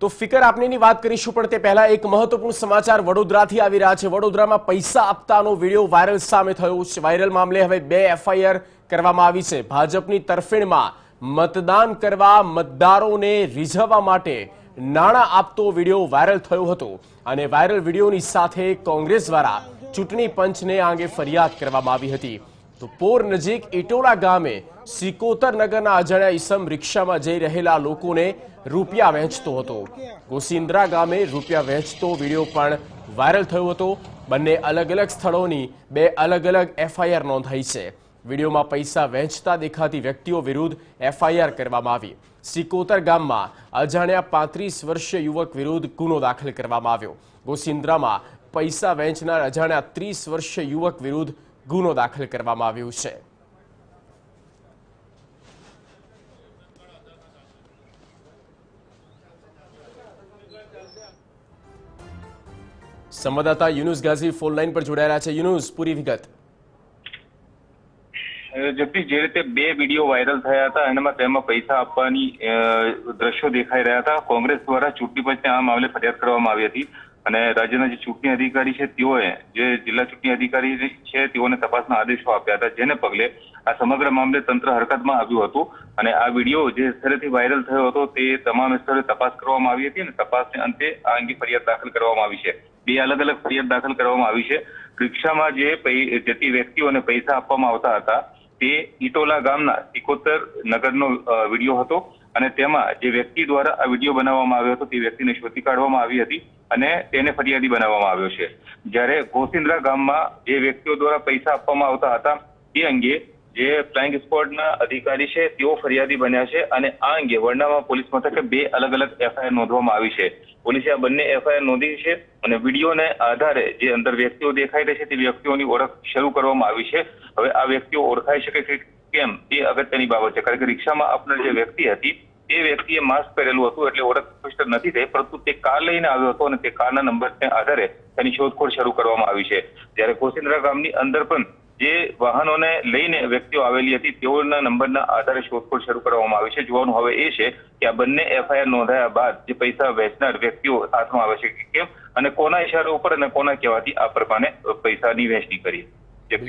તો ફિકર આપણીની વાત કરીશું, પણ તે પહેલા એક મહત્વપૂર્ણ સમાચાર વડોદરાથી આવી રહ્યા છે। વડોદરામાં પૈસા આપતાનો વિડીયો વાયરલ સામે થયો છે। વાયરલ મામલે હવે 2 એફઆઈઆર કરવામાં આવી છે। ભાજપની તરફેણમાં મતદાન કરવા મતદારોને રીઝવવા માટે નાણાં આપતો વિડીયો વાયરલ થયો હતો અને વાયરલ વિડીયોની સાથે કોંગ્રેસ દ્વારા ચૂંટણી પંચને આ અંગે ફરિયાદ કરવામાં આવી હતી। તો પોર નજીક ઇટોલા ગામે સિકોતર નગરના અજાણ્યા ઈસમ રિક્ષામાં જઈ રહેલા લોકોને રૂપિયા વહેંચતો હતો। ગોસિન્દ્રા ગામે રૂપિયા વહેંચતો વિડીયો પણ વાયરલ થયો હતો। બંને અલગ અલગ સ્થળોની 2 અલગ અલગ એફઆઈઆર નોંધાઈ છે। વિડીયોમાં પૈસા વહેંચતા દેખાતી વ્યક્તિઓ વિરુદ્ધ એફઆઈઆર કરવામાં આવી। સિકોતર ગામમાં અજાણ્યા 35 વર્ષીય યુવક વિરુદ્ધ ગુનો દાખલ કરવામાં આવ્યો। ગોસિન્દ્રામાં પૈસા વહેંચનાર અજાણ્યા 30 વર્ષીય યુવક વિરુદ્ધ ગુનો દાખલ કરવામાં આવ્યો છે। સંવાદદાતા યુનુસ ગાઝી ફોન લાઈન પર જોડાયેલા છે। યુનુસ, પૂરી વિગત। જગદીશ, જે રીતે 2 વિડીયો વાયરલ થયા હતા એમાં તેમાં પૈસા આપવાની દ્રશ્યો દેખાઈ રહ્યા હતા। કોંગ્રેસ દ્વારા ચૂંટણી પંચને આ મામલે ફરિયાદ કરવામાં આવી હતી અને રાજ્યના જે ચૂંટણી અધિકારી છે તેઓએ જે જિલ્લા ચૂંટણી અધિકારી છે તેઓને તપાસના આદેશો આપ્યા હતા, જેને પગલે આ સમગ્ર મામલે તંત્ર હરકતમાં આવ્યું હતું અને આ વિડીયો જે સ્થળેથી વાયરલ થયો હતો તે તમામ સ્થળે તપાસ કરવામાં આવી હતી અને તપાસને અંતે આ અંગે ફરિયાદ દાખલ કરવામાં આવી છે। 2 અલગ અલગ ફરિયાદ દાખલ કરવામાં આવી છે। રિક્ષામાં જે જતી વ્યક્તિઓને પૈસા આપવામાં આવતા હતા તે ઇટોલા ગામના સિકોતર નગરનો વિડીયો હતો અને તેમાં જે વ્યક્તિ દ્વારા આ વિડીયો બનાવવામાં આવ્યો હતો તે વ્યક્તિને શોધી કાઢવામાં આવી હતી અને તેને ફરિયાદી બનાવવામાં આવ્યો છે। જ્યારે ગોસિન્દ્રા ગામમાં જે વ્યક્તિઓ દ્વારા પૈસા આપવામાં આવતા હતા તે અંગે જે ફ્લાઇંગ સ્ક્વોડના અધિકારી છે તેઓ ફરિયાદી બન્યા છે અને આ અંગે વરનામા પોલીસ મથકે 2 અલગ અલગ એફઆઈઆર નોંધવામાં આવી છે। પોલીસે આ બંને એફઆઈઆર નોંધી છે અને વિડીયોને આધારે જે અંદર વ્યક્તિઓ દેખાઈ રહી છે તે વ્યક્તિઓની ઓળખ શરૂ કરવામાં આવી છે। હવે આ વ્યક્તિઓ ઓળખાઈ શકે કે કેમ તે અગત્યની બાબત છે, કારણ કે રિક્ષામાં આપનાર જે વ્યક્તિ હતી તે વ્યક્તિએ માસ્ક પહેરેલું હતું એટલે ઓળખ સ્પષ્ટ નથી થઈ, પરંતુ તે કાર લઈને આવ્યો હતો અને તે કારના નંબરને આધારે તેની શોધખોળ શરૂ કરવામાં આવી છે। જ્યારે ગોસિન્દ્રા ગામની અંદર પણ જે વાહનોને લઈને વ્યક્તિઓ આવેલી હતી તેઓના નંબરના આધારે શોધખોળ શરૂ કરવામાં આવી છે। જોવાનું હવે એ છે કે આ બંને એફઆઈઆર નોંધાયા બાદ જે પૈસા વહેંચનાર વ્યક્તિઓ હાથમાં આવે છે કે કેમ અને કોના ઇશારા ઉપર અને કોના કહેવાથી આ પ્રમાણે પૈસાની વહેંચણી કરી।